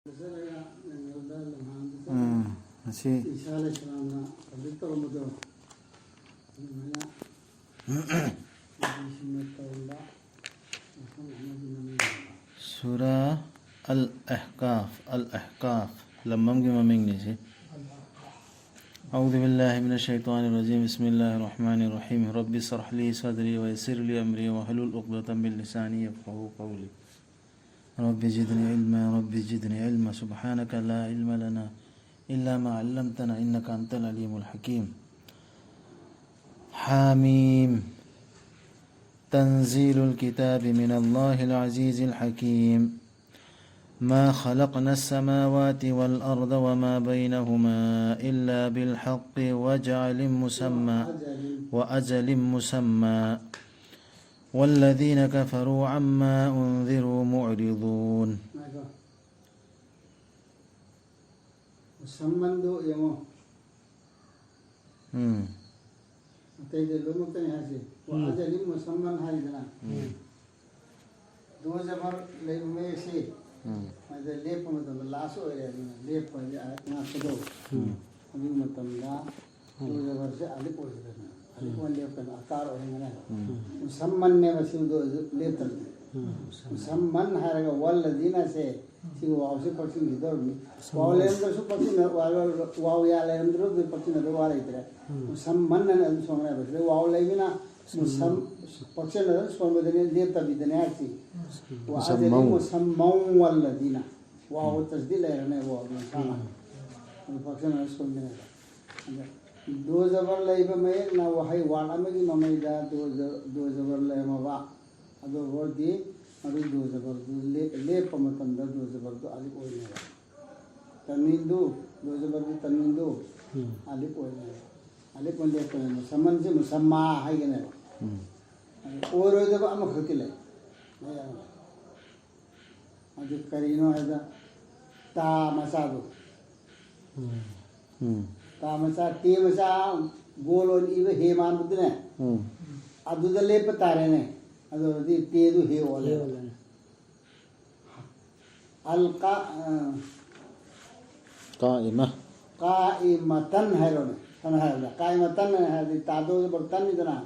Masih Surah Al-Ahqaf lamam ki maming ni si A'udzu billahi minasy syaithanir rajim. Bismillahirrahmanirrahim. Rabbi shrah li sadri wa yassir li amri wa hlul 'uqdatam min lisani yafqahu qawli. Rabbi zidni ilma subhanaka la ilma lana illa ma 'allamtana innaka antal alimul hakim. Hamim. Tanzilul kitabi minallahil azizil hakim. ما خلقنا السماوات والأرض وما بينهما إلا بالحق وأجل مسمى والذين كفروا عما أنذروا معرضون. लेप last हो लेप से ellipse लेप आकार सम्मन ने लेप सम्मन है वल्लदीना से वाव से पक्षी वाव लेरसु पक्षी वाव या लेरंद्रो पक्षी वाव लेते सम्मन सोने वाव लेना पक्षी सोने लेप तबीदने आती मुसम्मौ वल्लदीना वाव तस्दील लेरने वो पक्षी सोने दो जबर लेब में ना वही वाला में की ममेदा दो जबर ले मवा अदो वर्दी अदो दो जबर ले पमतंदा दो जबर तो अलिप ओइने तमिंदु दो जबर की तमिंदु अलिप ओइने अलिप ओइने तो मुसम्मन से मुसम्मा है के ने और जब हम खतिले अदो करीनो है ता मसादो तामसा तेमसा गोलोन इव हेमान बुद्ने अदुद लेप तारेने अदुदी तेदु हे ओले अलका काइमतन है रोने सन है काइमतन है तादो बर्तन इतना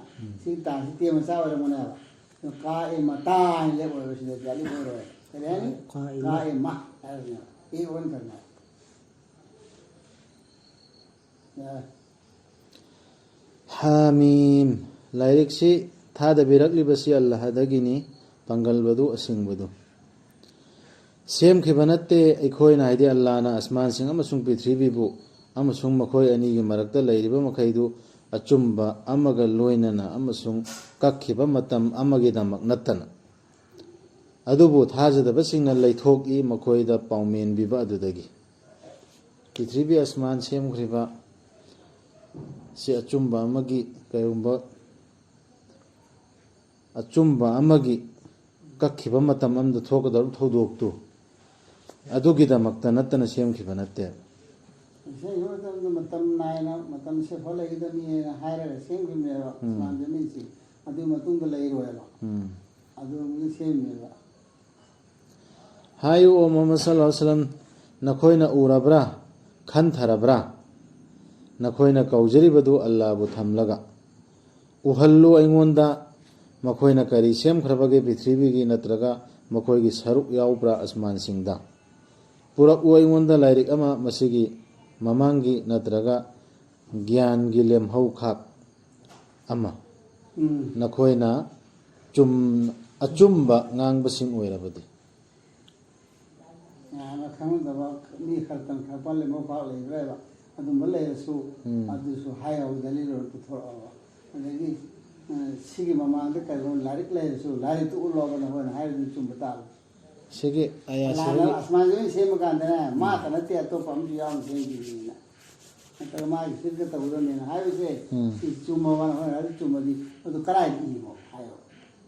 सीता तेमसा वाले मने काइमता ले बोले से जाली बोल रहे हैं काइमा है ये वन करना Hamim. Lairik si thada birakli basi Allah hadagini pangal badu asing badu. Sem khibanatte ekhoi na hidi Allah na asman sing amasung prithvi bu amasung makhoi ani gi marakta lairiba makhaidu achumba amaga loinana amasung kakhiba matam amagi damak natana. Adubu thajadaba singna laithoki makhoida paumen biba adudagi. Prithvi asman sem khiba si achumba amagi kayumba achumba amagi kakhiba matam amda thokadar thodoktu adugi damakta natana semkhiba natte se yo matam naina matam se phole idami haira semkhimera mandani si adu matunga leiroela adu mi semera hayu o Muhammad sallallahu alaihi wasallam nakhoina urabra khantharabra nakhoina kaujribadu Allah bu thamlaga uhallu aingonda makhoina kari sem khrabage prithvi gi natraga makhoi gi saruk yaubra asman singda purak u aingonda lairik ama masigi mamangi natraga gyan gi lem hau khak ama nakhoina achumba ngang basing oirabadi ana khangdaba mi khartan khapal le mo pa le reba adum lesu adusu hayo dalilo to thora adegi sigi mama ande kailo larik lesu larik tu ulo bana hoina hayo chum batal sigi aya sigi asman je sem ganda ma kana te to pam ji am se ji na ta ma ji sigi ta ulo ne hayo se chum mama hoina chum di adu karai di mo hayo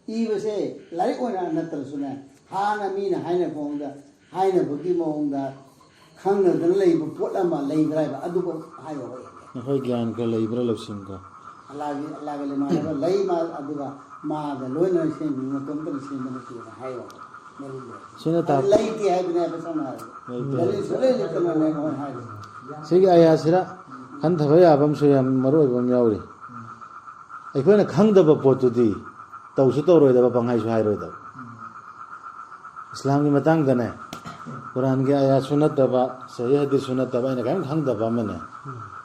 I se larik ona natar suna hana mina haina konga haina bagi monga khangna dan leiba potama leibraiba aduba hayo hoi gyan ka leibra lawsinga alagi le ma lei ma aduba ma ga loina sem ma tom tam sem ma ki hayo sina ta lay ti hai bine pa sana dalil sule ni kana ne ko hai sigi aya sira kan thaba ya bam su yam maroi bam yauri aikoina khangdaba potudi tawsu tawroi da bangai su hairoi da islam gi matang da ne quran gi aya sunat da ba sahih hadith sunat da ba ina kan khangdaba mane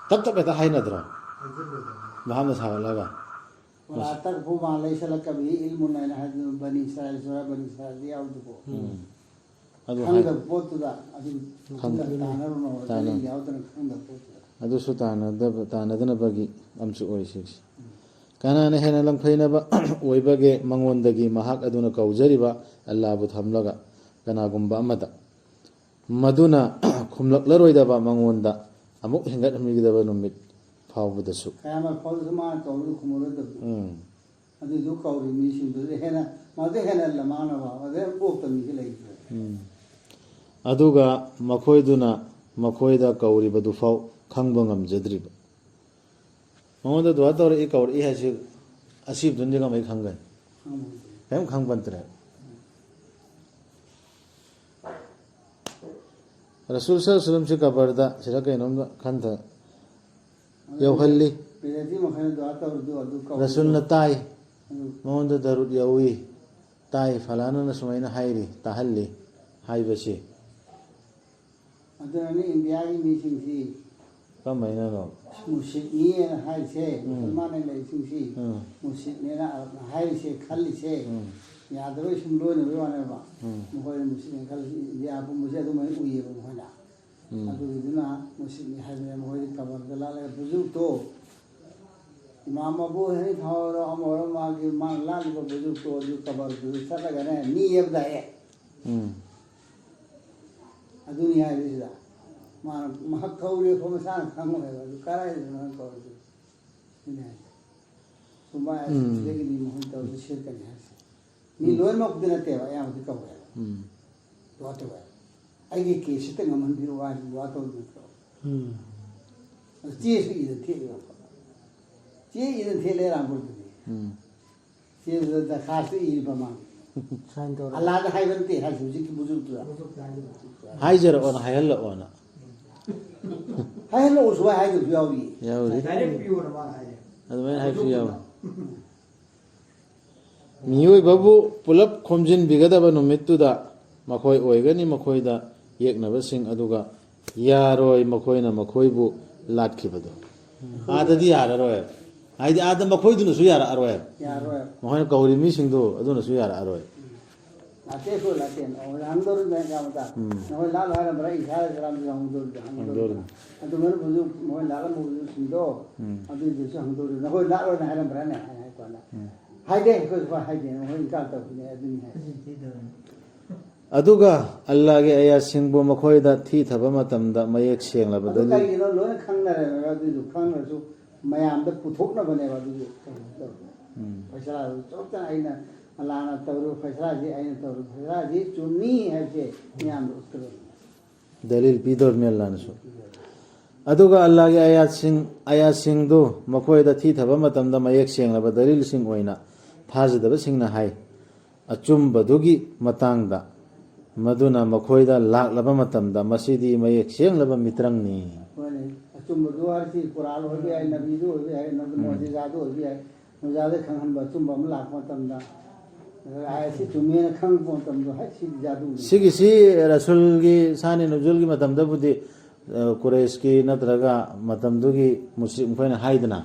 tak tak ta haina dra baham sa laga wala tak bu ma laysa lak bi ilmun ila had bani israil sura bani israil ya udu ko adu khangda potuda adu tanaru no dalil yaudana khangda potuda adu su tana dana bagi amsu oi six kana ne hena lam khaina ba oi bage mangon dagi mahak aduna kaujari ba allah bu thamlaga kana gumba amada maduna khumlak laroi da ba mangon da amuk hingat mi da ba numit phawbu da su kama phawdu ma ko lu khumuro da adu du ko ri mi sin du hena ma de hena la mana ba ade pok ta mi lai aduga makoiduna makoida kauri badu faw khangba ngamjadriba monda dwa tor e kaur e hasi asib dunje ga mai khangan hem khangbantre rasul sallallahu alaihi wasallam se kabarda sira kai nom khanta yawhalli pedi ma khana dwa tor du adu ko rasul na tai monda darut yawi tai falana na sumaina hairi tahalli haibasi adu ni india gi mi sin si kamaina no musik ni hai se musulman ne sin si musik ne na hai se khali se ya do sim lo ne wa ne ba mo ko musik ne khali ya bu musik do mai uye ba mo na adu dina musik ni hai ne mo ko kabar dala le buzu to imam abu hani thawra amor ma gi man la ko buzu to ju kabar du sa ga ne ni yeb da e adu ni hai da ma mahakawri ko masan khango he ba karai na ko ni sumba legi ni mo to shir ka ni ni loy ma kudina te ba ya mo ka ba to to ba ai ge ke shite ngaman bi wa to ni to ji su yi te ba ji yi te le ram ko ni ji da khas yi ba ma Allah da hai ban te ha su ji ki buzur tu hai jar on hai hal on hai lo su hai ju yawi yauri direct pure ma hai adu mai hai fi yaw miyoi babu pulap khomjin bigada ba numittu da makhoi oigani makhoi da yekna ba sing aduga yaroi makhoi na makhoi bu latkibado adadi yararoi ai di adam makhoi du su yara aroi yaro makhoi kauri mi sing do adu na su yara aroi ate ko la ten o andor me ka mata no la la ra brai sa ra ram ja andor adu mer buju mo la la mo buju sindo adu ju sa andor no la la na ra bra na hai ko la hai de ko fa hai de no ka ta ne adu ni hai aduga allah ge aya singbo makhoi da thi thaba matam da mayek seng la adu badali kai no lo na khang na ra adu ju khang na su mayam da puthok na bane ba adu paisa chok ta ai na Allah na tawru faisla ji ayin tawru faisla ji chunni hai je nyam uskro dalil bidor me allah nasu aduga allah ge aya sing do makhoi da thi thaba matam da mayek seng la ba dalil sing oina thajda ba sing na hai achum badugi matang da maduna makhoi da lak laba matam da masidi mayek seng laba mitrang ni wale achum duar si quran ho bi ai nabi do ho bi ai nabi mu'jiza do ho bi ai mu'jiza khang han ba chum bam lak matam da ai si chumi na khang pon tam do hai si jadu sigi si rasul gi sani nuzul gi matam da budi quraish ki natraga matam du gi muslim khoina haidna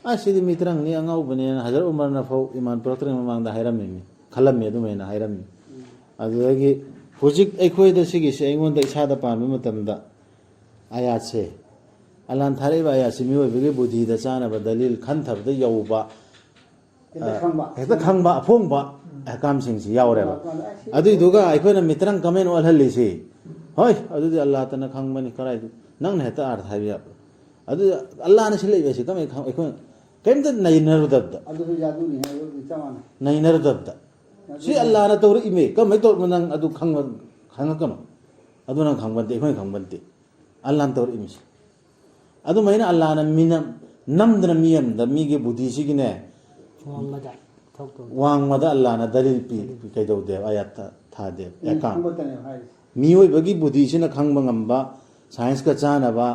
asidi mitrang ni angau bane hajar umar na fau iman protring mamang da hairam mi khalam me du me na hairam adagi hujik ekhoi da sigi se engon da isa da pan matam da ayat se alan thare ba ya simi oi bege budhi da chana ba dalil khan thar da yauba hekta khangba phongba akam sing si yaure ba adui duga aikoina mitrang kamen wal halli si hoi adudi allah ta na khangmani karai du nang ne ta arth habiya adu allah na silai besi kamai aikoin kemta nai naru dabda adu jadu ni hai wo chamana nai naru dabda si allah na tawri ime kamai tor manang adu khangma khangakam adu nang khangbanti aikoin khangbanti allah na tawri ime adu maina allah na minam namdra miyam da mige budhi sigine ꯋꯥꯡꯃꯗ ꯑꯜꯂꯥꯅ ꯗꯂꯤꯜ ꯄꯤ ꯀꯩꯗꯧꯗꯦꯕ ꯑꯌꯥꯠ ꯊꯥꯗꯦꯕ account ꯈꯪꯕꯇꯅꯦꯕ ꯍꯥꯏꯔꯤꯁꯦ ꯃꯤꯑꯣꯏꯕꯒꯤ ꯕꯨꯙꯤꯁꯤꯅ ꯈꯪꯕ ꯉꯝꯕ ꯁꯥꯏꯟꯁꯀ ꯆꯥꯅꯕ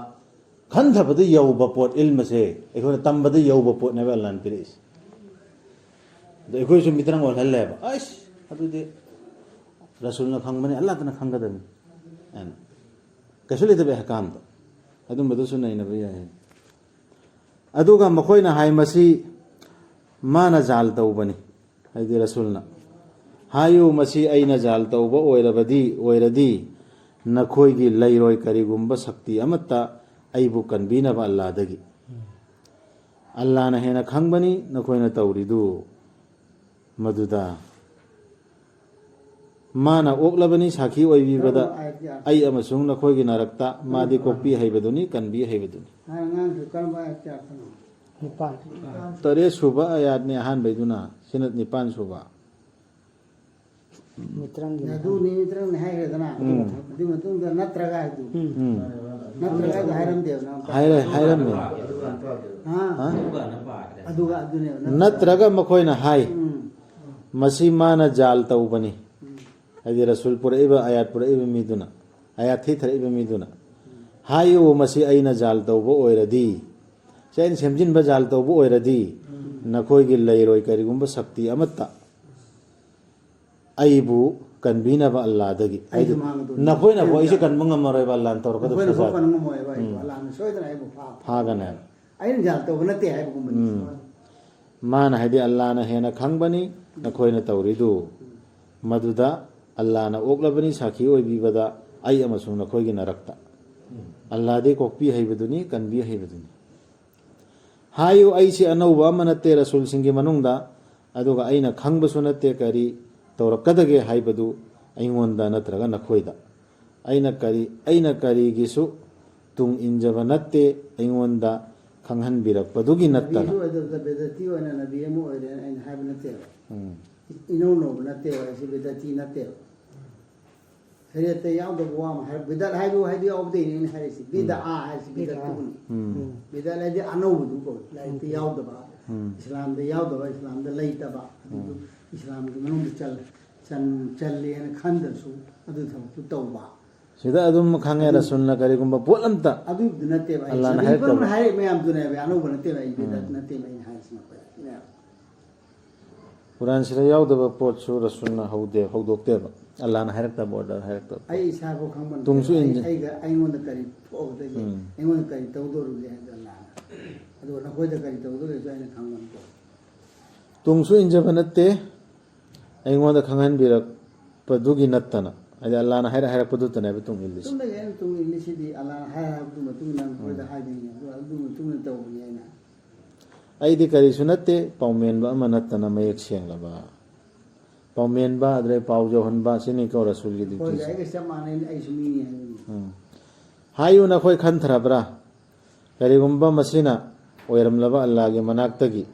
ꯈꯟꯊꯕꯗ ꯌꯧꯕ ꯄꯣꯠ ꯏꯜꯃꯁꯦ ꯑꯩꯈꯣꯏꯅ ꯇꯝꯕꯗ ꯌꯧꯕ ꯄꯣꯠꯅꯦꯕ ꯑꯜꯂꯥꯅ ꯄꯤꯔꯛꯏꯁꯦ ꯑꯗꯣ ꯑꯩꯈꯣꯏꯁꯨ ꯃꯤꯇ꯭ꯔꯪ ꯑꯣꯜꯍꯜꯂꯦꯕ ꯑꯩꯁ ꯑꯗꯨꯗꯤ ꯔꯁꯨꯜꯅ ꯈꯪꯕꯅꯤ ꯑꯜꯂꯥꯍꯅ ꯈꯪꯒꯗꯕꯅꯤ ꯍꯥꯏꯅ ꯀꯩꯁꯨ ꯂꯩꯇꯕ ꯑꯍꯀꯥꯝꯗꯣ ꯑꯗꯨꯝꯕꯗꯨꯁꯨ ꯅꯩꯅꯕ ꯌꯥꯏ ꯑꯗꯨꯒ ꯃꯈꯣꯏꯅ ꯍꯥꯏ ꯃꯁꯤ ꯃꯥꯅ ꯖꯥꯜ ꯇꯧꯕꯅꯤ ꯍꯥꯏꯗꯤ ꯔꯁꯨꯜꯅ ꯍꯥꯏꯌꯨ ꯃꯁꯤ ꯑꯩꯅ ꯖꯥꯜ ꯇꯧꯕ ꯑꯣꯏꯔꯗꯤ ꯅꯈꯣꯏꯒꯤ ꯂꯩꯔꯣꯏ ꯀꯔꯤꯒꯨꯝꯕ ꯁꯛꯇꯤ ꯑꯃꯠꯇ ꯑꯩꯕꯨ ꯀꯟꯕꯤꯅꯕ ꯑꯜꯂꯥꯗꯒꯤ ꯑꯜꯂꯥꯅ ꯍꯦꯟꯅ ꯈꯪꯕꯅꯤ ꯅꯈꯣꯏꯅ ꯇꯧꯔꯤꯗꯨ ꯃꯗꯨꯗ ꯃꯥꯅ ꯑꯣꯛꯂꯕꯅꯤ ꯁꯥꯈꯤ ꯑꯣꯏꯕꯤꯕꯗ ꯑꯩ ꯑꯃꯁꯨꯡ ꯅꯈꯣꯏꯒꯤ ꯅꯔꯛꯇ ꯃꯥꯗꯤ ꯀꯣꯛꯄꯤ ꯍꯩꯕꯗꯨꯅꯤ ꯀꯟꯕꯤ ꯍꯩꯕꯗꯨꯅꯤ ꯇꯔꯦꯠ ꯁꯨꯕ ꯑꯌꯥꯠꯅꯤ ꯑꯍꯥꯟꯕꯩꯗꯨꯅ ꯁꯤꯅ 9 ꯁꯨꯕ ꯑꯗꯨꯅꯤ ꯃꯤꯇ꯭ꯔꯪꯅꯤ ꯍꯥꯏꯈ꯭ꯔꯦꯗꯅ ꯑꯗꯨꯒꯤ ꯃꯇꯨꯡꯗ ꯅꯠꯇ꯭ꯔꯒ ꯍꯥꯏꯗꯨ ꯅꯠꯇ꯭ꯔꯒ ꯍꯥꯏꯔꯝꯗꯦꯕ ꯍꯥꯏꯔꯝꯃꯦ ꯑꯗꯨꯒ ꯑꯗꯨꯅꯦꯕ ꯅꯠꯇ꯭ꯔꯒ ꯃꯈꯣꯏꯅ ꯍꯥꯏ ꯃꯁꯤ ꯃꯥꯅ ꯖꯥꯜ ꯇꯧꯕꯅꯤ ꯍꯥꯏꯗꯤ ꯔꯁꯨꯜ ꯄꯨꯔꯛꯏꯕ ꯑꯌꯥꯠ ꯄꯨꯔꯛꯏꯕ ꯃꯤꯗꯨꯅ ꯑꯌꯥꯠ ꯊꯤꯊꯔꯛꯏꯕ ꯃꯤꯗꯨꯅ ꯍꯥꯏꯌꯨ ꯃꯁꯤ ꯑꯩꯅ ꯖꯥꯜ ꯇꯧꯕ ꯑꯣꯏꯔꯗꯤ ꯁꯤ ꯑꯩꯅ ꯁꯦꯝꯖꯤꯟꯕ ꯖꯥꯜ ꯇꯧꯕ ꯑꯣꯏꯔꯗꯤ ꯅꯈꯣꯏꯒꯤ ꯂꯩꯔꯣꯏ ꯀꯔꯤꯒꯨꯝꯕ ꯁꯛꯇꯤ ꯑꯃꯠꯇ ꯑꯩꯕꯨ ꯀꯟꯕꯤꯅꯕ ꯑꯜꯂꯥꯗꯒꯤ ꯍꯥꯏꯗꯤ ꯅꯈꯣꯏꯅꯕꯨ ꯑꯩꯁꯦ ꯀꯟꯕ ꯉꯝꯃꯔꯣꯏꯕ ꯑꯜꯂꯥꯍꯅ ꯇꯧꯔꯛꯀꯗꯕ ꯐꯥꯒꯅꯦꯕ ꯑꯩꯅ ꯖꯥꯜ ꯇꯧꯕ ꯅꯠꯇꯦ ꯍꯥꯏꯕꯒꯨꯝꯕꯅꯤ ꯃꯥꯅ ꯍꯥꯏꯗꯤ ꯑꯜꯂꯥꯍꯅ ꯍꯦꯟꯅ ꯈꯪꯕꯅꯤ ꯅꯈꯣꯏꯅ ꯇꯧꯔꯤꯗꯨ ꯃꯗꯨꯗ ꯑꯜꯂꯥꯍꯅ ꯑꯣꯛꯂꯕꯅꯤ ꯁꯥꯈꯤ ꯑꯣꯏꯕꯤꯕꯗ ꯑꯩ ꯑꯃꯁꯨꯡ ꯅꯈꯣꯏꯒꯤ ꯅꯔꯛꯇ ꯑꯜꯂꯥꯍꯗꯤ ꯀꯣꯛꯄꯤ ꯍꯩꯕꯗꯨꯅꯤ ꯀꯟꯕꯤ ꯍꯩꯕꯗꯨꯅꯤ ꯍꯥꯏꯌꯨ ꯑꯩꯁꯤ ꯑꯅꯧꯕ ꯑꯃ ꯅꯠꯇꯦ ꯔꯁꯨꯜꯁꯤꯡꯒꯤ ꯃꯅꯨꯡꯗ ꯑꯗꯨꯒ ꯑꯩꯅ ꯈꯪꯕꯁꯨ ꯅꯠꯇꯦ ꯀꯔꯤ ꯇꯧꯔꯛꯀꯗꯒꯦ ꯍꯥꯏꯕꯗු ꯑꯩꯉꯣꯟꯗ ꯅꯠꯇ꯭ꯔꯒ ꯅꯈꯣꯏꯗ ꯑꯩꯅ ꯀꯔꯤꯒꯤꯁꯨ ꯇꯨꯡ ꯏꯟꯖꯕ ꯅꯠꯇꯦ ꯑꯩꯉꯣꯟꯗ ꯈꯪꯍꯟꯕꯤꯔꯛꯄꯗꯨꯒꯤ ꯅꯠꯇꯅ ꯕꯦꯗꯇꯤ ꯑꯣꯏꯅ ꯅꯕꯤ ꯑꯃ ꯑꯣꯏꯔꯦꯅ ꯑꯩꯅ ꯍꯥꯏꯕ ꯅꯠꯇꯦꯕ ꯏꯅꯧ ꯅꯧꯕ ꯅꯠꯇꯦꯕ ꯑꯩꯁꯤ ꯕꯦꯗꯇꯤ ꯅꯠꯇꯦꯕ ꯁꯔꯤꯌꯠꯇ ꯌꯥꯎꯗꯕ ꯋꯥ ꯑꯃ ꯕꯤꯗꯠ ꯍꯥꯏꯗꯤ ꯌꯥꯎꯕꯗꯩꯅꯤ ꯑꯩꯅ ꯍꯥꯏꯔꯤꯁꯤ ꯕꯤꯗ ꯍꯥꯏꯔꯤꯁꯤ ꯕꯤꯗꯠꯇꯨꯅꯤ ꯕꯤꯗꯠ ꯍꯥꯏꯗꯤ ꯑꯅꯧꯕꯗꯨ ꯀꯧꯏ ꯂꯥꯏꯔꯤꯛꯇ ꯌꯥꯎꯗꯕ ꯏꯁꯂꯥꯝꯗ ꯌꯥꯎꯗꯕ ꯏꯁꯂꯥꯝꯗ ꯂꯩꯇꯕ ꯑꯗꯨꯗꯨ ꯏꯁꯂꯥꯝꯒꯤ ꯃꯅꯨꯡꯗ ꯆꯜꯂꯦꯅ ꯈꯟꯗ꯭ꯔꯁꯨ ꯑꯗꯨ ꯊꯕꯛꯇꯨ ꯇꯧꯕ ꯁꯤꯗ ꯑꯗꯨꯝ ꯈꯪꯉꯦ ꯔꯁꯨꯜꯅ ꯀꯔꯤꯒꯨꯝꯕ ꯄꯣꯠ ꯑꯝꯇ ꯑꯗꯨꯗꯨ ꯅꯠꯇꯦꯕ ꯑꯜꯂꯥꯍꯅ ꯑꯩ ꯍꯥꯏꯔꯛ ꯃꯌꯥꯝꯗꯨꯅꯦꯕ ꯑꯅꯧꯕ ꯅꯠꯇꯦꯕ ꯑꯩ ꯕꯤꯗꯠ ꯅꯠꯇꯦꯕ ꯑꯩꯅ ꯍꯥꯏꯔꯤꯁꯤꯅ ꯀꯨꯔꯥꯟꯁꯤꯗ ꯌꯥꯎꯗꯕ ꯄꯣꯠꯁꯨ ꯔꯁꯨꯜꯅ ꯍꯧꯗꯣꯛꯇꯦꯕ ꯑꯜꯂꯥꯍꯅ ꯍꯥꯏꯔꯛꯇꯕ ꯑꯣꯔꯗꯔ ꯍꯥꯏꯔꯛꯇꯕ ꯑꯩ ꯏꯁꯥꯐꯥꯎ ꯈꯪꯕ ꯇꯨꯡꯁꯨ ꯑꯩꯉꯣꯟꯗ ꯀꯔꯤ ꯊꯣꯛꯑꯒꯗꯒꯦ ꯑꯩꯉꯣꯟꯗ ꯀꯔꯤ ꯇꯧꯗꯧꯔꯤꯒꯦ ꯍꯥꯏꯕꯗꯣ ꯑꯜꯂꯥꯍꯅ ꯑꯗꯨꯒ ꯅꯈꯣꯏꯗ ꯀꯔꯤ ꯇꯧꯗꯧꯔꯤꯁꯨ ꯑꯩꯅ ꯈꯪꯕ ꯅꯠꯇꯦ ꯇꯨꯡꯁꯨ ꯏꯟꯖꯕ ꯅꯠꯇꯦ ꯑꯩꯉꯣꯟꯗ ꯈꯪꯍꯟꯕꯤꯔꯛꯄꯗꯨꯒꯤ ꯅꯠꯇꯅ ꯍꯥꯏꯗꯤ ꯑꯜꯂꯥꯍꯅ ꯍꯥꯏꯔꯛꯄꯗꯨꯇꯅꯦꯕ ꯇꯨꯡ ꯏꯜꯂꯤꯁꯤ ꯆꯨꯝꯅꯒꯤ ꯑꯩꯅ ꯇꯨꯡ ꯏꯜꯂꯤꯁꯤꯗꯤ ꯑꯜꯂꯥꯍꯅ ꯍꯥꯏꯔꯛꯄꯗꯨ ꯃꯇꯨꯡꯏꯟꯅ ꯅꯈꯣꯏꯗ ꯍꯥꯏꯗꯣꯏꯅꯤ ꯑꯗꯨ ꯃꯇꯨꯡꯏꯟꯅ ꯇꯧꯕꯅꯤ ꯑꯩꯅ ꯑꯩꯗꯤ ꯀꯔꯤꯁꯨ ꯅꯠꯇꯦ ꯄꯥꯎꯃꯦꯟꯕ ꯑꯃ ꯅꯠꯇꯅ ꯃꯌꯦꯛ ꯁꯦꯡꯂꯕ ꯄꯥꯎꯃꯦꯟꯕ ꯑꯗꯩ ꯄꯥꯎ ꯌꯧꯍꯟꯕ ꯁꯤꯅꯤꯀꯣ ꯔꯁꯨꯜꯒꯤ ꯗ꯭ꯌꯨꯇꯤꯁꯦ ꯑꯩꯒ ꯆꯞ ꯃꯥꯟꯅꯩ ꯑꯩꯁꯨ ꯃꯤꯅꯤ ꯍꯥꯏꯕꯅꯤ ꯍꯥꯏꯌꯨ ꯅꯈꯣꯏ ꯈꯟꯊꯔꯕ꯭ꯔꯥ ꯀꯔꯤꯒꯨꯝꯕ ꯃꯁꯤꯅ ꯑꯣꯏꯔꯝꯂꯕ ꯑꯜꯂꯥꯍꯒꯤ ꯃꯅꯥꯛꯇꯒꯤ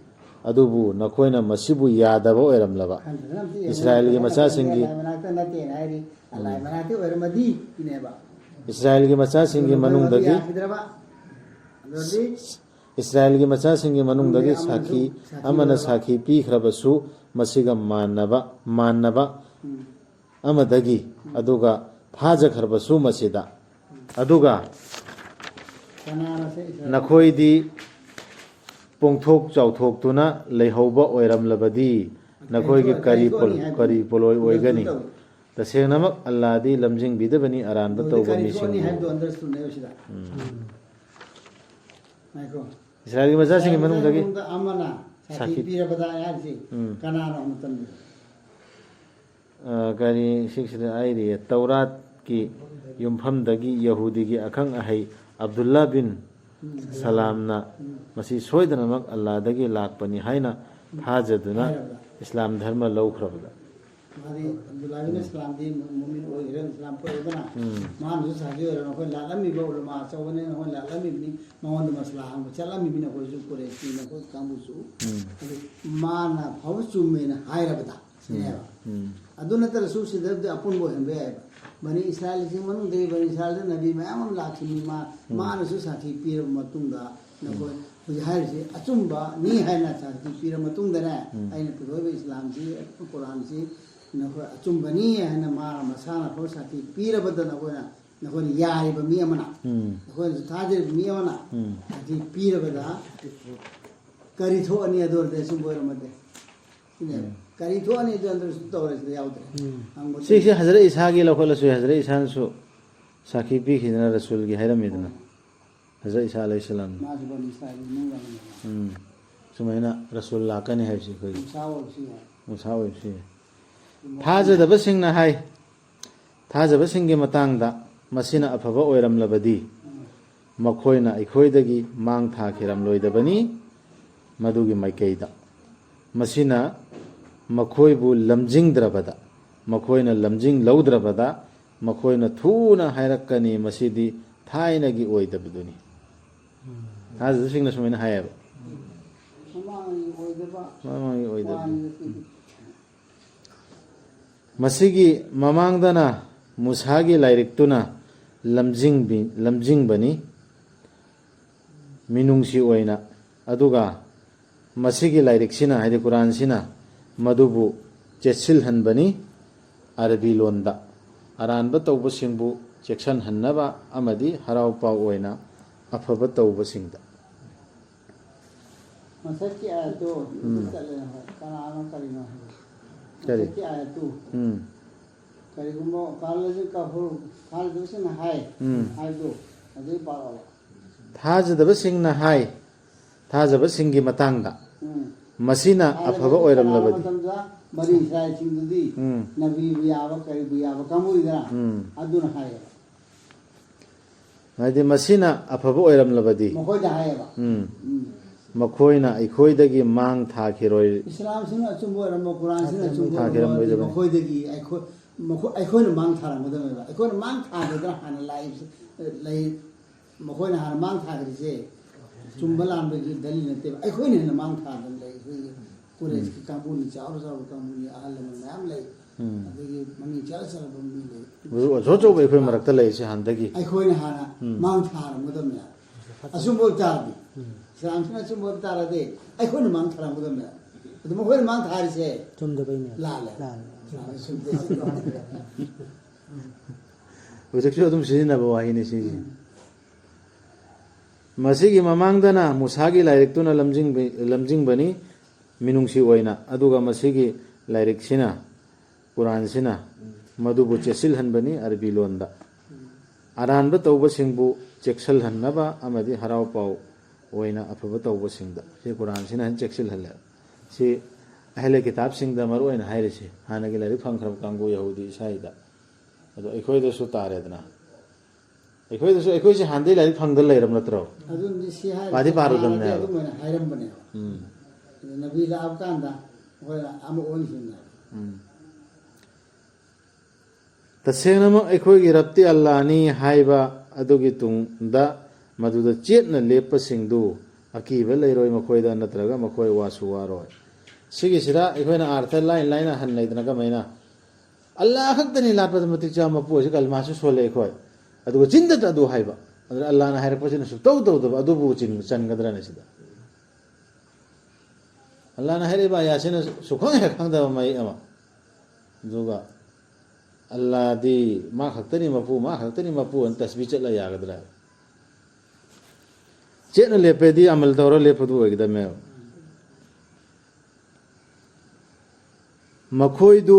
ꯑꯗꯨꯕꯨ ꯅꯈꯣꯏꯅ ꯃꯁꯤꯕꯨ ꯌꯥꯗꯕ ꯑꯣꯏꯔꯝꯂꯕ ꯏꯁ꯭ꯔꯥꯑꯦꯜꯒꯤ ꯃꯆꯥꯁꯤꯡꯒꯤ ꯏꯁ꯭ꯔꯥꯑꯦꯜꯒꯤ ꯃꯆꯥꯁꯤꯡꯒꯤ ꯃꯅꯨꯡꯗꯒꯤ ꯏꯁ꯭ꯔꯥꯑꯦꯜꯒꯤ ꯃꯆꯥꯁꯤꯡꯒꯤ ꯃꯅꯨꯡꯗꯒꯤ ꯁꯥꯈꯤ ꯑꯃꯅ ꯁꯥꯈꯤ ꯄꯤꯈ꯭ꯔꯕꯁꯨ ꯃꯁꯤꯒ ꯃꯥꯟꯅꯕ ꯑꯃꯗꯒꯤ ꯑꯗꯨꯒ ꯐꯥꯖꯈ꯭ꯔꯕꯁꯨ ꯃꯁꯤꯗ ꯑꯗꯨꯒ ꯅꯈꯣꯏꯗꯤ ꯄꯣꯡꯊꯣꯛ ꯆꯥꯎꯊꯣꯛꯇꯨꯅ ꯂꯩꯍꯧꯕ ꯑꯣꯏꯔꯝꯂꯕꯗꯤ ꯅꯈꯣꯏꯒꯤ ꯀꯔꯤ ꯄꯣꯂꯣꯏ ꯑꯣꯏꯒꯅꯤ ꯇꯁꯦꯡꯅꯃꯛ ꯑꯜꯂꯥꯍꯗꯤ ꯂꯝꯖꯤꯡꯕꯤꯗꯕꯅꯤ ꯑꯔꯥꯟꯕ ꯇꯧꯕ ꯃꯤꯁꯤꯡꯕꯨ ꯏꯁ꯭ꯔꯥꯑꯦꯜꯒꯤ ꯃꯆꯥꯁꯤꯡꯒꯤ ꯃꯅꯨꯡꯗꯒꯤ ꯑꯃꯅ ꯁꯥꯈꯤ ꯄꯤꯔꯕꯗ ꯍꯥꯏꯔꯤꯁꯤ ꯀꯅꯥꯅꯣ ꯃꯇꯝꯗ ꯀꯔꯤ ꯁꯤꯛꯁꯤꯗ ꯍꯥꯏꯔꯤꯌꯦ ꯇꯧꯔꯥꯠꯀꯤ ꯌꯨꯝꯐꯝꯗꯒꯤ ꯌꯍꯨꯗꯤꯒꯤ ꯑꯈꯪ ꯑꯍꯩ ꯑꯕꯗꯨꯜꯂꯥ ꯕꯤꯟ ꯁꯂꯥꯝꯅ ꯃꯁꯤ ꯁꯣꯏꯗꯅꯃꯛ ꯑꯜꯂꯥꯍꯗꯒꯤ ꯂꯥꯛꯄꯅꯤ ꯍꯥꯏꯅ ꯊꯥꯖꯗꯨꯅ ꯏꯁꯂꯥꯝ ꯙꯔꯃ ꯂꯧꯈ꯭ꯔꯕꯗ ꯃꯥꯗꯤ ꯑꯕꯗꯨꯜꯂꯥꯍꯤꯅ ꯏꯁꯂꯥꯝꯗꯤ ꯃꯨꯃꯤꯟ ꯑꯣꯏꯈ꯭ꯔꯦ ꯏꯁꯂꯥꯝ ꯄꯣꯛꯑꯦꯗꯅ ꯃꯥꯅꯁꯨ ꯁꯥꯈꯤ ꯑꯣꯏꯔ ꯑꯩꯈꯣꯏ ꯂꯥꯠꯂꯝꯃꯤꯕ ꯎꯂꯃꯥ ꯑꯆꯧꯕꯅꯤꯅ ꯑꯩꯈꯣꯏ ꯂꯥꯠꯂꯝꯃꯤꯕꯅꯤ ꯃꯉꯣꯟꯗ ꯃꯁꯂꯥ ꯍꯪꯕ ꯆꯠꯂꯝꯃꯤꯕꯅꯤ ꯑꯩꯈꯣꯏꯁꯨ ꯀꯨꯔꯦꯁꯤꯅ ꯑꯩꯈꯣꯏ ꯀꯥꯡꯕꯨꯁꯨ ꯑꯗꯨ ꯃꯥꯅ ꯐꯥꯎꯕ ꯆꯨꯝꯃꯦꯅ ꯍꯥꯏꯔꯕꯗ ꯁꯤꯅꯦꯕ ꯑꯗꯨ ꯅꯠꯇ꯭ꯔꯁꯨ ꯁꯤꯗꯕꯨꯗꯤ ꯑꯄꯨꯟꯕ ꯑꯣꯏꯍꯟꯕ ꯌꯥꯏꯕ ꯕꯅꯤ ꯏꯁ꯭ꯔꯥꯑꯦꯜꯁꯤꯡ ꯃꯅꯨꯡꯗꯒꯤ ꯕꯅꯤ ꯏꯁ꯭ꯔꯥꯑꯦꯜꯗ ꯅꯕꯤ ꯃꯌꯥꯝ ꯑꯃ ꯂꯥꯛꯈꯤꯕꯅꯤ ꯃꯥꯅꯁꯨ ꯁꯥꯈꯤ ꯄꯤꯔꯕ ꯃꯇꯨꯡꯗ ꯅꯈꯣꯏ ꯍꯧꯖꯤꯛ ꯍꯥꯏꯔꯤꯁꯤ ꯑꯆꯨꯝꯕꯅꯤ ꯍꯥꯏꯅ ꯁꯥꯈꯤ ꯄꯤꯔ ꯃꯇꯨꯡꯗꯅꯦ ꯑꯩꯅ ꯄꯨꯊꯣꯛꯏꯕ ꯏꯁꯂꯥꯝꯁꯤ ꯀꯨꯔꯥꯟꯁꯤ ꯅꯈꯣꯏ ꯑꯆꯨꯝꯕꯅꯤ ꯍꯥꯏꯅ ꯃꯁꯥꯅ ꯐꯥꯎ ꯁꯥꯈꯤ ꯄꯤꯔꯕꯗ नखोन यारिब मी अमना नखोन थाजिब मी अमना अति पीरबदा करी थो अनि अदोर दे सुम बोर मते इने करी थो अनि जो अंदर तोरे से याउदे से हजरत ईसा की लखोलसु हजरत ईसा सु साखी पी खिना रसूल की हैरमिदना हजरत ईसा अलैहि सलाम माजबन ईसा नु सुमैना रसूल लाकनी है सी कोई मुसा ओसी थाजदब सिंगना हाय थाजब सिंगे मतंगदा मसिना अफब ओइरमलबदी मखोइना अखोइदगी मांग थाखिरम लोइदबनी मदुगी माइकैदा मसिना मखोइबु लमजिंगद्रबदा मखोइना लमजिंग लौद्रबदा मखोइना थूना हायरकनी मसिदी थाइनगी ओइदबदुनी थाजब सिंगना सुमैना हायब मांग ओइदबा मसिगी ममांगदना मुसागी लाइरिक्तुना लमजिंगबनी मिनुंगसी ओइना अदुगा मसिगी लाइरिक्सिना हाइदे कुरानसिना मदुबु चेसिल हनबनी अरबी लोंदा अरानब तौबसिंगबु चेक्सन हन्नबा अमदी हराव पाव ओइना अफब तौबसिंगदा मसकी आयतो चले कनानो करिनो करी की आयतो करिगुमो कालजु काफु थाजदबसिंग हाय हायदो अदे पारो थाजदबसिंगना हाय थाजबसिंगी मतंगदा मसिना अफब ओइरमलबदी मरी इस्राएल सिंगदुदी नबी बियावा करी बियावा कमुइदा अदुन हाय हाइदे मसिना अफब ओइरमलबदी मखोइदा हायबा मखोइना अखोइदगी मांग थाखिरोय इस्लाम सिंह अचुंबो रम कुरान सिंह अचुंबो मखोइदगी अखोइना मांग थारमदमेबा अखोइना मांग थादरा हाना लाई मखोइना हाना मांग थागरिसे चुंबा लांबगी दलिल नतेबा अखोइना मांग थादन लाई कुरेश की काबूनी चावर चावर काबूनी आहल मयाम लाई अदगी मनी चाल चाल बमी लाई जो जो बे अखोइ मरक्ता लैसे हांदगी अखोइना हाना मांग थारमदमे अचुंबो तारदी इस्लाम अचुंबो तारदे अखोइना मांग थारमदमे अदु मखोइना मांग थारिसे चुंदबैने लाले उजकसु अदुम सिजिनबा वाहिने सि मसिगी ममांगदना मुसागी लाइरिक्तुना लमजिंगबनी मिनुंगसी ओइना अदुगा मसिगी लाइरिक्सिना कुरानसिना मदुबु चेसिल हनबनी अरबी लोंदा अरानब तौबसिंगबु चेक्सल हन्नबा अमदी हराव पाव ओइना अफब तौबसिंगदा से कुरानसिना हन चेक्सिल हल्ले से अहले किताब सिंगदा मरु ओइना हाइरिसे हानगी लाइरिक फंखरब कांगु यहूदी ईसाईदा अदो अखोइदसु तारेदना अखोइदसु अखोइसे हांदे लाइरिक फंगदल लैरम नत्रो अदुन दिसि हाय पादी पारुदमने अदुमना हाइरमबने नबी लाब कांदा होया अम ओनसिना तसेनम अखोइगी रब्ति अल्लाहनी हाइबा अदुगी तुंगदा मदुदा चेतना लेपसिंगदु अकीबा लैरोय मखोइदा नत्रगा मखोइ वासु वारोय सिगिसिरा अखोइना अर्थ लाइन लाइन हन लैदना कमैना अल्लाह खक्तनी लापद मतिचा मपुसे कलमासु सोले अखोइ अदुगा चिन्दा अदु हाइबा अदुरा अल्लाहना हाइरपसिना सु तौ तौ दबा अदुबु चिन चनगदराने सिदा अल्लाहना हाइरेबा यासिना सुखों हे खंगदबा मै अमा जुगा अल्लाह दी मा खक्तनी मपु अन तस्बीह चला यागदरा चेन लेपेदी अमल तौर लेपदु ओइगदमे मखोइदु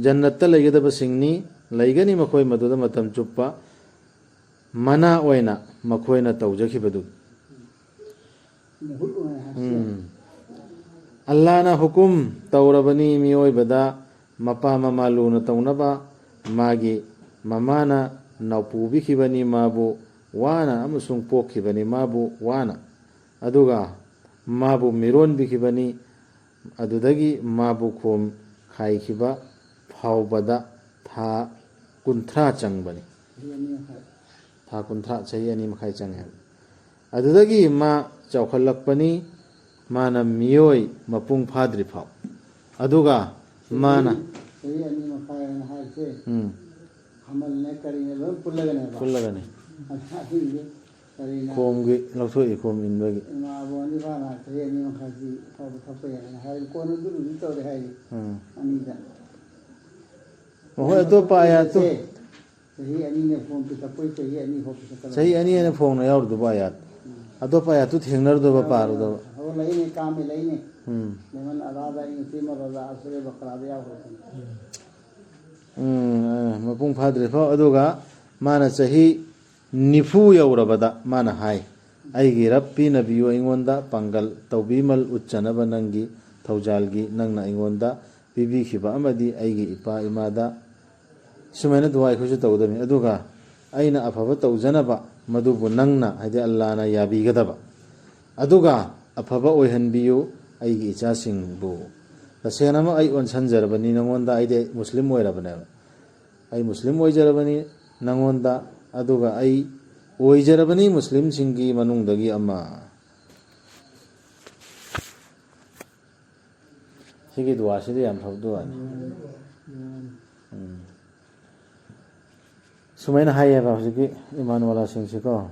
जन्नत लैगदब सिंगनी लैगनी मखोइ मदुदा मतम चुप्पा मना ओइना मखोइना तौजखिबदु अल्लाहना हुकुम तौरबनी मियोइबदा मपा ममा लुना तौनबा मागी ममाना नौपुबिखिबनी माबु वाना अमसुंग पोखिबनी माबु वाना अदुगा माबु मिरोन बिखिबनी अदुदगी माबु खोम खाइखिबा फावबदा था कुंथ्रा चंगबनी था कुंथ्रा चही अनि मखाइ चंगे अदुदगी मा चौखलकपनी माना मियोय मपुंग फाद्रि फाव अदुगा माना चही अनि मखाइ हाइसे हमल ने करिने लो पुल्लगने पुल्लगने ꯀꯔꯤꯅ ꯈꯣꯝꯒꯤ ꯂꯧꯊꯣꯛꯏ ꯈꯣꯝ ꯏꯟꯕꯒꯤ ꯏꯃꯥꯕꯣꯟꯗꯤ ꯐꯥꯅ ꯆꯍꯤ 2 ꯃꯈꯥꯏꯁꯤ ꯐꯥꯎꯕ ꯊꯛꯄ ꯌꯥꯏꯅ ꯍꯥꯏꯔꯤ ꯀꯣꯟꯅ ꯑꯗꯨꯕꯨꯗꯤ ꯇꯧꯔꯦ ꯍꯥꯏꯔꯤ ꯑꯅꯤꯗ ꯃꯈꯣꯏ ꯑꯇꯣꯞꯄ ꯑꯌꯥꯠꯇꯨꯆꯍꯤ 2ꯅ ꯐꯣꯝ ꯄꯤꯊꯛꯄꯩ ꯆꯍꯤ 2 ꯐꯥꯎ ꯄꯤꯊꯛꯀꯗꯕ ꯆꯍꯤ 2 ꯍꯥꯏꯅ ꯐꯣꯡꯅ ꯌꯥꯎꯔꯨꯗꯕ ꯑꯌꯥꯠ ꯑꯇꯣꯞꯄ ꯑꯌꯥꯠꯇꯨ ꯊꯦꯡꯅꯔꯨꯗꯕ ꯄꯥꯔꯨꯗꯕ ꯍꯣ ꯂꯩꯅꯦ ꯀꯥꯝꯃꯤ ꯂꯩꯅꯦ ꯂꯦꯃꯟ ꯑꯔꯥꯗ ꯏꯟꯁꯤꯃ ꯔꯣꯖꯥ ꯑꯁꯨꯔꯦ ꯕꯀꯔꯥꯗ ꯌꯥꯎꯈ꯭ꯔꯕꯅꯤ ꯃꯄꯨꯡ ꯐꯥꯗ꯭ꯔꯤ ꯐꯥꯎ ꯑꯗꯨꯒ ꯃꯥꯅ ꯆꯍꯤ 90 ꯌꯧꯔꯕꯗ ꯃꯥꯅ ꯍꯥꯏ ꯑꯩꯒꯤ ꯔꯕ ꯄꯤꯅꯕꯤꯌꯨ ꯑꯩꯉꯣꯟꯗ ꯄꯥꯡꯒꯜ ꯇꯧꯕꯤꯃꯜ ꯎꯠꯆꯅꯕ ꯅꯪꯒꯤ ꯊꯧꯖꯥꯜꯒꯤ ꯅꯪꯅ ꯑꯩꯉꯣꯟꯗ ꯄꯤꯕꯤꯈꯤꯕ ꯑꯃꯗꯤ ꯑꯩꯒꯤ ꯏꯄꯥ ꯏꯃꯥꯗ ꯁꯨꯃꯥꯏꯅ ꯗꯨꯋꯥ ꯑꯩꯈꯣꯏꯁꯨ ꯇꯧꯒꯗꯕꯅꯤ ꯑꯗꯨꯒ ꯑꯩꯅ ꯑꯐꯕ ꯇꯧꯖꯅꯕ ꯃꯗꯨꯕꯨ ꯅꯪꯅ ꯍꯥꯏꯗꯤ ꯑꯜꯂꯥꯍꯅ ꯌꯥꯕꯤꯒꯗꯕ ꯑꯗꯨꯒ ꯑꯐꯕ ꯑꯣꯏꯍꯟꯕꯤꯌꯨ ꯑꯩꯒꯤ ꯏꯆꯥꯁꯤꯡꯕꯨ ꯇꯁꯦꯡꯅꯃꯛ ꯑꯩ ꯑꯣꯟꯁꯟꯖꯔꯕꯅꯤ ꯅꯉꯣꯟꯗ ꯑꯩꯗꯤ ꯃꯨꯁꯂꯤꯝ ꯑꯣꯏꯔꯕꯅꯦꯕ ꯑꯩ ꯃꯨꯁꯂꯤꯝ ꯑꯣꯏꯖꯔꯕꯅꯤ ꯅꯉꯣꯟꯗ ꯑꯗꯨꯒ ꯑꯩ ꯑꯣꯏꯖꯔꯕꯅꯤ ꯃꯨꯁꯂꯤꯝꯁꯤꯡꯒꯤ ꯃꯅꯨꯡꯗꯒꯤ ꯑꯃ ꯁꯤꯒꯤ ꯗꯨꯋꯥꯁꯤꯗꯤ ꯌꯥꯝ ꯐꯕ ꯗꯨꯋꯥꯅꯤ ꯁꯨꯃꯥꯏꯅ ꯍꯥꯏꯌꯦꯕ ꯍꯧꯖꯤꯛꯀꯤ ꯏꯃꯥꯟꯋꯥꯂꯥꯁꯤꯡꯁꯤꯀꯣ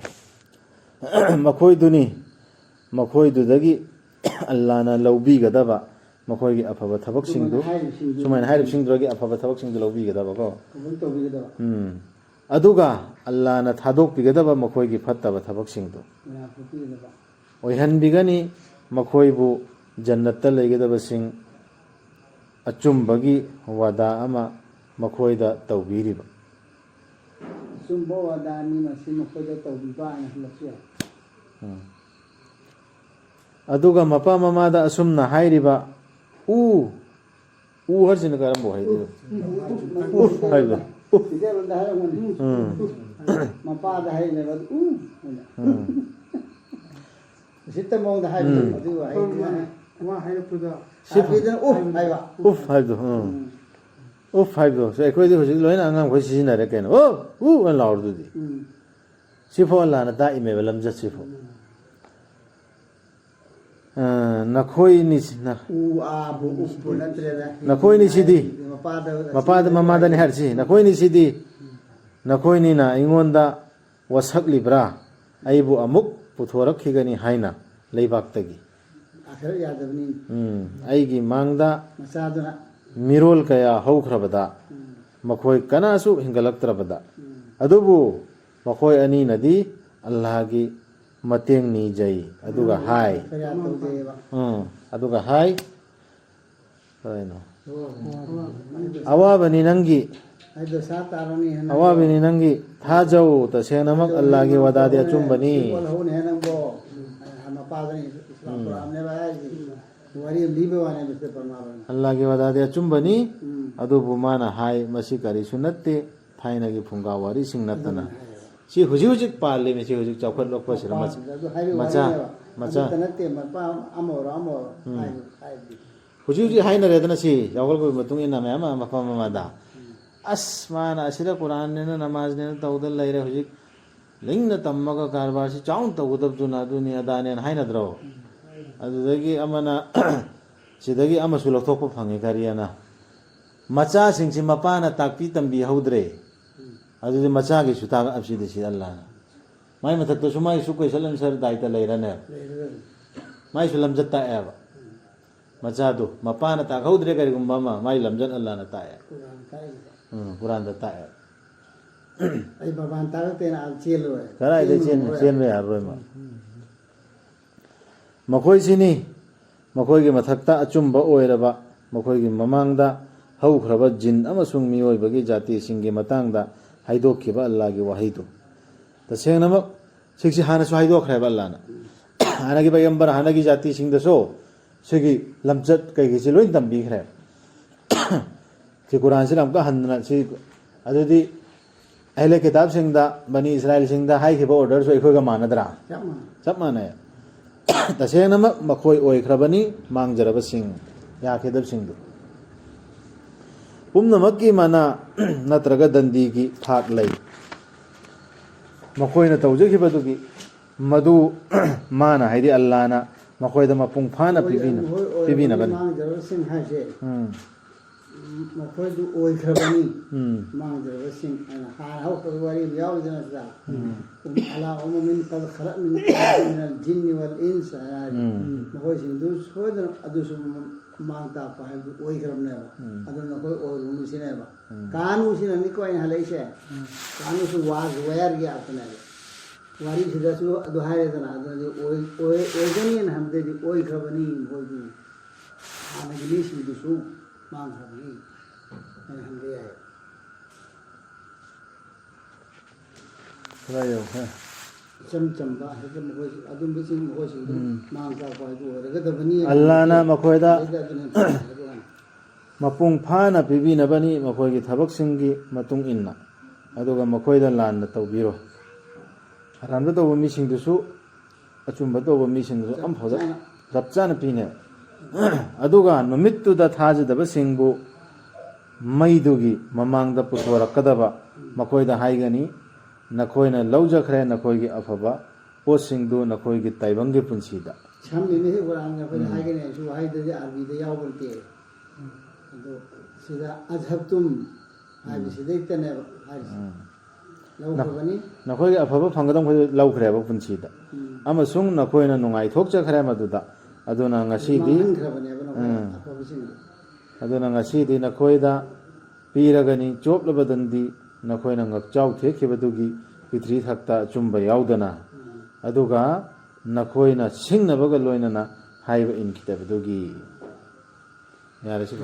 ꯃꯈꯣꯏꯗꯨꯗꯒꯤ ꯑꯜꯂꯥꯍꯅ ꯂꯧꯕꯤꯒꯗꯕ ꯃꯈꯣꯏꯒꯤ ꯑꯐꯕ ꯊꯕꯛꯁꯤꯡꯗꯨ ꯁꯨꯃꯥꯏꯅ ꯍꯥꯏꯔꯤꯕꯁꯤꯡꯗꯨꯗꯒꯤ ꯑꯐꯕ ꯊꯕꯛꯁꯤꯡꯗꯨ ꯂꯧꯕꯤꯒꯗꯕꯀꯣ ꯑꯗꯨꯒ ꯑꯜꯂꯥꯍꯅ ꯊꯥꯗꯣꯛꯄꯤꯒꯗꯕ ꯃꯈꯣꯏꯒꯤ ꯐꯠꯇꯕ ꯊꯕꯛꯁꯤꯡꯗꯨ ꯑꯣꯏꯍꯟꯕꯤꯒꯅꯤ ꯃꯈꯣꯏꯕꯨ ꯖꯟꯅꯠꯇ ꯂꯩꯒꯗꯕꯁꯤꯡ ꯑꯆꯨꯝꯕꯒꯤ ꯋꯥꯗꯥ ꯑꯃ ꯃꯈꯣꯏꯗ ꯇꯧꯕꯤꯔꯤꯕ ꯑꯆꯨꯝꯕ ꯋꯥꯗꯥꯅꯤ ꯃꯁꯤ ꯃꯈꯣꯏꯗ ꯇꯧꯕꯤꯕ ꯍꯥꯏꯅ ꯍꯜꯂꯛꯁꯨ ꯌꯥꯏ ꯑꯗꯨꯒ ꯃꯄꯥ ꯃꯃꯥꯗ ꯑꯁꯨꯝꯅ ꯍꯥꯏꯔꯤꯕ ꯍꯥꯏꯁꯤꯅ ꯀꯔꯝꯕ ꯍꯥꯏꯗꯣꯏꯅꯣ ꯍꯥꯏꯕ ꯏꯗꯦꯜꯗ ꯍꯥꯏꯔꯝꯒꯅꯤ ꯃꯄꯥꯗ ꯍꯥꯏꯅꯦꯕ ꯁꯤꯠꯇ ꯃꯑꯣꯡꯗ ꯍꯥꯏꯕꯗꯣ ꯑꯗꯨ ꯋꯥ ꯍꯥꯏꯔꯛꯄꯗ ꯍꯥꯏꯕꯗ ꯍꯥꯏꯕ ꯍꯥꯏꯕꯗꯣ ꯍꯥꯏꯕꯗꯣ ꯑꯩꯈꯣꯏꯗꯤ ꯍꯧꯖꯤꯛ ꯂꯣꯏꯅ ꯑꯉꯥꯡꯈꯣꯏ ꯁꯤꯖꯤꯟꯅꯔꯦ ꯀꯩꯅꯣ ꯑꯅ ꯂꯥꯎꯔꯗꯨꯗꯤ ꯁꯤꯐꯥꯎ ꯑꯜꯂꯥꯍꯅ ꯇꯥꯛꯏꯃꯦꯕ ꯂꯝꯖꯠꯁꯤꯐꯥꯎ ꯅꯈꯣꯏꯅꯤꯁꯤꯗꯤ ꯃꯄꯥꯗ ꯃꯃꯥꯗꯅꯤ ꯍꯥꯏꯔꯤꯁꯤ ꯅꯈꯣꯏꯅꯤꯁꯤꯗꯤ ꯅꯈꯣꯏꯅꯤꯅ ꯑꯩꯉꯣꯟꯗ ꯋꯥꯁꯛꯂꯤꯕ꯭ꯔꯥ ꯑꯩꯕꯨ ꯑꯃꯨꯛ ꯄꯨꯊꯣꯔꯛꯈꯤꯒꯅꯤ ꯍꯥꯏꯅ ꯂꯩꯕꯥꯛꯇꯒꯤ ꯑꯩꯒꯤ ꯃꯥꯡꯗ ꯃꯤꯔꯣꯜ ꯀꯌꯥ ꯍꯧꯈ꯭ꯔꯕꯗ ꯃꯈꯣꯏ ꯀꯅꯥꯁꯨ ꯍꯤꯡꯒꯠꯂꯛꯇ꯭ꯔꯕꯗ ꯑꯗꯨꯕꯨ ꯃꯈꯣꯏ ꯑꯅꯤꯅꯗꯤ ꯑꯜꯂꯥꯍꯒꯤ ꯃꯇꯦꯡ ꯅꯤꯖꯩ ꯑꯗꯨꯒ ꯍꯥꯏ ꯑꯋꯥꯕꯅꯤ ꯅꯪꯒꯤ ꯊꯥꯖꯧ ꯇꯁꯦꯡꯅꯃꯛ ꯑꯜꯂꯥꯍꯒꯤ ꯋꯥꯗꯥꯗꯤ ꯑꯆꯨꯝꯕꯅꯤ ꯑꯜꯂꯥꯍꯒꯤ ꯋꯥꯗꯥꯗꯤ ꯑꯆꯨꯝꯕꯅꯤ ꯑꯗꯨꯕꯨ ꯃꯥꯅ ꯍꯥꯏ ꯃꯁꯤ ꯀꯔꯤꯁꯨ ꯅꯠꯇꯦ ꯊꯥꯏꯅꯒꯤ ꯐꯨꯡꯒꯥ ꯋꯥꯔꯤꯁꯤꯡ ꯅꯠꯇꯅ ꯁꯤ ꯍꯧꯖꯤꯛ ꯄꯥꯜꯂꯤꯃꯤ ꯁꯤ ꯍꯧꯖꯤꯛ ꯆꯥꯎꯈꯠꯂꯛꯄꯁꯤꯗ ꯍꯧꯖꯤꯛ ꯍꯥꯏꯅꯔꯦꯗꯅ ꯁꯤ ꯆꯥꯎꯈꯠꯂꯛꯄꯒꯤ ꯃꯇꯨꯡ ꯏꯟꯅ ꯃꯌꯥꯝ ꯑꯃ ꯃꯐꯝ ꯑꯃꯗ ꯑꯁ ꯃꯥꯅ ꯑꯁꯤꯗ ꯀꯨꯔꯥꯟꯅꯦꯅ ꯅꯃꯥꯖꯅꯦꯅ ꯇꯧꯗ ꯂꯩꯔꯦ ꯍꯧꯖꯤꯛ ꯂꯤꯡꯅ ꯇꯝꯃꯒ ꯀꯔꯕꯥꯔꯁꯤ ꯆꯥꯎꯅ ꯇꯧꯒꯗꯕꯗꯨꯅ ꯑꯗꯨꯅꯤ ꯑꯗꯥꯅꯦꯅ ꯍꯥꯏꯅꯗ꯭ꯔꯣ ꯑꯗꯨꯗꯒꯤ ꯑꯃꯅ ꯁꯤꯗꯒꯤ ꯑꯃꯁꯨ ꯂꯧꯊꯣꯛꯄ ꯐꯪꯉꯤ ꯀꯔꯤꯑꯅ ꯃꯆꯥꯁꯤꯡꯁꯤ ꯃꯄꯥꯅ ꯇꯥꯛꯄꯤ ꯇꯝꯕꯤꯍꯧꯗ꯭ꯔꯦ ꯑꯗꯨꯗꯤ ꯃꯆꯥꯒꯤꯁꯨ ꯇꯥꯛꯑꯕꯁꯤꯗꯤ ꯁꯤ ꯑꯜꯂꯥꯍꯅ ꯃꯥꯏ ꯃꯊꯛꯇꯁꯨ ꯃꯥꯏꯁꯨ ꯀꯣꯏꯁꯟ ꯑꯟꯁꯔ ꯗꯥꯏꯇ ꯂꯩꯔꯅꯦꯕ ꯃꯥꯏꯁꯨ ꯂꯝꯖꯠ ꯇꯥꯛꯑꯦꯕ ꯃꯆꯥꯗꯨ ꯃꯄꯥꯅ ꯇꯥꯛꯍꯧꯗ꯭ꯔꯦ ꯀꯔꯤꯒꯨꯝꯕ ꯑꯃ ꯃꯥꯏ ꯂꯝꯖꯠ ꯑꯜꯂꯥꯍꯅ ꯇꯥꯛꯑꯦ ꯀꯨꯔꯥꯟꯗ ꯇꯥꯛꯑꯦ ꯑꯩ ꯕꯕꯥꯟ ꯇꯥꯛꯂꯛꯇꯦꯅ ꯆꯦꯜꯂꯣꯏ ꯀꯗꯥꯏꯗ ꯆꯦꯟꯕ ꯌꯥꯔꯔꯣꯏ ꯃꯥ ꯃꯈꯣꯏꯁꯤꯅꯤ ꯃꯈꯣꯏꯒꯤ ꯃꯊꯛꯇ ꯑꯆꯨꯝꯕ ꯑꯣꯏꯔꯕ ꯃꯈꯣꯏꯒꯤ ꯃꯃꯥꯡꯗ ꯍꯧꯈ꯭ꯔꯕ ꯖꯤꯟ ꯑꯃꯁꯨꯡ ꯃꯤꯑꯣꯏꯕꯒꯤ ꯖꯥꯇꯤꯁꯤꯡꯒꯤ ꯃꯇꯥꯡꯗ ꯍꯥꯏꯗꯣꯛꯈꯤꯕ ꯑꯜꯂꯥꯍꯒꯤ ꯋꯥꯍꯩꯗꯨ ꯇꯁꯦꯡꯅꯃꯛ ꯁꯤꯁꯤ ꯍꯥꯟꯅꯁꯨ ꯍꯥꯏꯗꯣꯛꯈ꯭ꯔꯦꯕ ꯑꯜꯂꯥꯍꯅ ꯍꯥꯟꯅꯒꯤ ꯄꯌꯒꯝꯕꯔ ꯍꯥꯟꯅꯒꯤ ꯖꯥꯇꯤꯁꯤꯡꯗꯁꯨ ꯁꯤꯒꯤ ꯂꯝꯆꯠ ꯀꯩꯀꯩꯁꯤ ꯂꯣꯏ ꯇꯝꯕꯤꯈ꯭ꯔꯦ ꯁꯤ ꯀꯨꯔꯥꯟꯁꯤꯅ ꯑꯃꯨꯛꯀ ꯍꯟꯗꯅ ꯁꯤ ꯑꯗꯨꯗꯤ ꯑꯍꯂꯦ ꯀꯤꯇꯥꯕꯁꯤꯡꯗ ꯕꯅꯤ ꯏꯁ꯭ꯔꯥꯏꯜꯁꯤꯡꯗ ꯍꯥꯏꯈꯤꯕ ꯑꯣꯔꯗꯔꯁꯨ ꯑꯩꯈꯣꯏꯒ ꯃꯥꯟꯅꯗ꯭ꯔꯥ ꯆꯞ ꯃꯥꯟꯅꯩ ꯇꯁꯦꯡꯅꯃꯛ ꯃꯈꯣꯏ ꯑꯣꯏꯈ꯭ꯔꯕꯅꯤ ꯃꯥꯡꯖꯔꯕꯁꯤꯡ ꯌꯥꯈꯤꯗꯕꯁꯤꯡꯗꯨ ꯄꯨꯝꯅꯃꯛꯀꯤ ꯃꯅꯥ ꯅꯠꯇ꯭ꯔꯒ ꯗꯟꯗꯤꯒꯤ ꯊꯥꯛ ꯂꯩ ꯃꯈꯣꯏꯅ ꯇꯧꯖꯈꯤꯕꯗꯨꯒꯤ ꯃꯗꯨ ꯃꯥꯅ ꯍꯥꯏꯗꯤ ꯑꯜꯂꯥꯍꯅ ꯃꯈꯣꯏꯗ ꯃꯄꯨꯡ ꯐꯥꯅ ꯄꯤꯕꯤꯅꯕꯅꯤ ꯃꯈꯣꯏꯗꯨ ꯑꯣꯏꯈ꯭ꯔꯕꯅꯤ ꯎꯝ ꯃꯥꯡꯖꯔꯕꯁꯤꯡ ꯑꯩꯅ ꯍꯥꯟꯅ ꯍꯧꯔꯛꯄꯒꯤ ꯋꯥꯔꯤ ꯑꯃ ꯌꯥꯎꯔꯤꯗꯅ ꯁꯤꯗ ꯑꯂꯥ ꯑꯃꯃꯤꯟ ꯀꯜ ꯈꯔ ꯃꯤꯅ ꯖꯤꯟꯅꯤ ꯋal ꯏꯟꯁ ꯍꯥꯏꯔꯤ ꯃꯈꯣꯏꯁꯤꯡꯗꯨ ꯁꯣꯏꯗꯅ ꯑꯗꯨꯁꯨ ꯃꯥꯡ ꯇꯥꯛꯄ ꯍꯥꯏꯕꯗꯨ ꯑꯣꯏꯈ꯭ꯔꯕꯅꯦꯕ ꯑꯗꯨꯅ ꯑꯩꯈꯣꯏ ꯑꯣꯏꯔꯨꯅꯨꯁꯤꯅꯦꯕ ꯀꯥꯅꯨꯁꯤꯅꯅꯤꯀꯣ ꯑꯩꯅ ꯍꯜꯂꯛꯏꯁꯦ ꯀꯥꯅꯨꯁꯨ ꯋꯥꯁꯨ ꯋꯥꯌꯥꯔꯒꯤ ꯑꯥꯔꯊꯅꯦꯕ ꯋꯥꯔꯤꯁꯤꯗꯁꯨ ꯑꯗꯨ ꯍꯥꯏꯔꯦꯗꯅ ꯑꯗꯨꯅꯗꯤ ꯑꯣꯏꯒꯅꯤꯅ ꯍꯥꯏꯕꯗꯗꯤ ꯑꯣꯏꯈ꯭ꯔꯕꯅꯤ ꯃꯈꯣꯏꯗꯨ ꯍꯥꯟꯅꯒꯤ ꯃꯤꯁꯤꯡꯗꯨꯁꯨ ꯃꯥꯡꯈ꯭ꯔꯕꯅꯤ ꯑꯩꯅ ꯍꯟꯕ ꯌꯥꯏ ꯈꯔ ꯌꯧꯈ꯭ꯔꯦ ꯏꯆꯝ ꯆꯝꯕ ꯍꯦꯛꯇ ꯃꯈꯣꯏ ꯑꯗꯨꯝꯕꯁꯤꯡ ꯃꯈꯣꯏꯁꯤꯡꯗꯨ ꯃꯥꯡ ꯇꯥꯛꯄ ꯍꯥꯏꯕꯗꯨ ꯑꯣꯏꯔꯒꯗꯕꯅꯤ ꯑꯜꯂꯥꯍꯅ ꯃꯈꯣꯏꯗ ꯑꯗꯨꯅ ꯃꯄꯨꯡ ꯐꯥꯅ ꯄꯤꯕꯤꯅꯕꯅꯤ ꯃꯈꯣꯏꯒꯤ ꯊꯕꯛꯁꯤꯡꯒꯤ ꯃꯇꯨꯡ ꯏꯟꯅ ꯑꯗꯨꯒ ꯃꯈꯣꯏꯗ ꯂꯥꯟꯅ ꯇꯧꯕꯤꯔꯣ ꯑꯔꯥꯟꯕ ꯇꯧꯕ ꯃꯤꯁꯤꯡꯗꯨꯁꯨ ꯑꯆꯨꯝꯕ ꯇꯧꯕ ꯃꯤꯁꯤꯡꯗꯨꯁꯨ ꯑꯃꯐꯥꯎꯗ ꯆꯞ ꯆꯥꯅ ꯄꯤꯅꯦꯕ ꯑꯗꯨꯒ ꯅꯨꯃꯤꯠꯇꯨꯗ ꯊꯥꯖꯗꯕꯁꯤꯡꯕꯨ ꯃꯩꯗꯨꯒꯤ ꯃꯃꯥꯡꯗ ꯄꯨꯊꯣꯔꯛꯀꯗꯕ ꯃꯈꯣꯏꯗ ꯍꯥꯏꯒꯅꯤ ꯅꯈꯣꯏꯅ ꯂꯧꯖꯈ꯭ꯔꯦ ꯅꯈꯣꯏꯒꯤ ꯑꯐꯕ ꯄꯣꯠꯁꯤꯡꯗꯨ ꯅꯈꯣꯏꯒꯤ ꯇꯥꯏꯕꯪꯒꯤ ꯄꯨꯟꯁꯤꯗ ꯁꯝꯃꯤꯅꯦ ꯀꯨꯔꯥꯟꯒ ꯑꯩꯈꯣꯏꯅ ꯍꯥꯏꯒꯅꯤ ꯍꯥꯏꯁꯨ ꯋꯥꯍꯩꯗꯗꯤ ꯑꯥꯔꯕꯤꯗ ꯌꯥꯎꯕ ꯅꯠꯇꯦ ꯑꯗꯣ ꯁꯤꯗ ꯑꯖꯍꯕꯇꯨꯝ ꯍꯥꯏꯕꯁꯤꯗꯩꯇꯅꯦꯕ ꯍꯥꯏꯔꯤꯁꯦ ꯂꯧꯈ꯭ꯔꯕꯅꯤ ꯅꯈꯣꯏꯒꯤ ꯑꯐꯕ ꯐꯪꯒꯗꯕ ꯃꯈꯣꯏꯗꯨ ꯂꯧꯈ꯭ꯔꯦꯕ ꯄꯨꯟꯁꯤꯗ ꯑꯃꯁꯨꯡ ꯅꯈꯣꯏꯅ ꯅꯨꯡꯉꯥꯏꯊꯣꯛꯆꯈ꯭ꯔꯦ ꯃꯗꯨꯗ ꯑꯗꯨꯅ ꯉꯁꯤꯗꯤ ꯃꯥꯡꯍꯟꯈ꯭ꯔꯕꯅꯦꯕ ꯅꯈꯣꯏ ꯑꯐꯕꯁꯤꯡꯗꯣ ꯑꯗꯨꯅ ꯉꯁꯤꯗꯤ ꯅꯈꯣꯏꯗ ꯄꯤꯔꯒꯅꯤ ꯆꯣꯞꯂꯕꯗꯪꯗꯤ ꯅꯈꯣꯏꯅ ꯉꯛꯆꯥꯎ ꯊꯦꯛꯈꯤꯕꯗꯨꯒꯤ ꯄ꯭ꯔꯤꯊ꯭ꯔꯤ ꯊꯛꯇ ꯑꯆꯨꯝꯕ ꯌꯥꯎꯗꯅ ꯑꯗꯨꯒ ꯅꯈꯣꯏꯅ ꯁꯤꯡꯅꯕꯒ ꯂꯣꯏꯅꯅ ꯍꯥꯏꯕ ꯏꯟꯈꯤꯗꯕꯗꯨꯒꯤ ꯌꯥꯔꯦ ꯁꯤ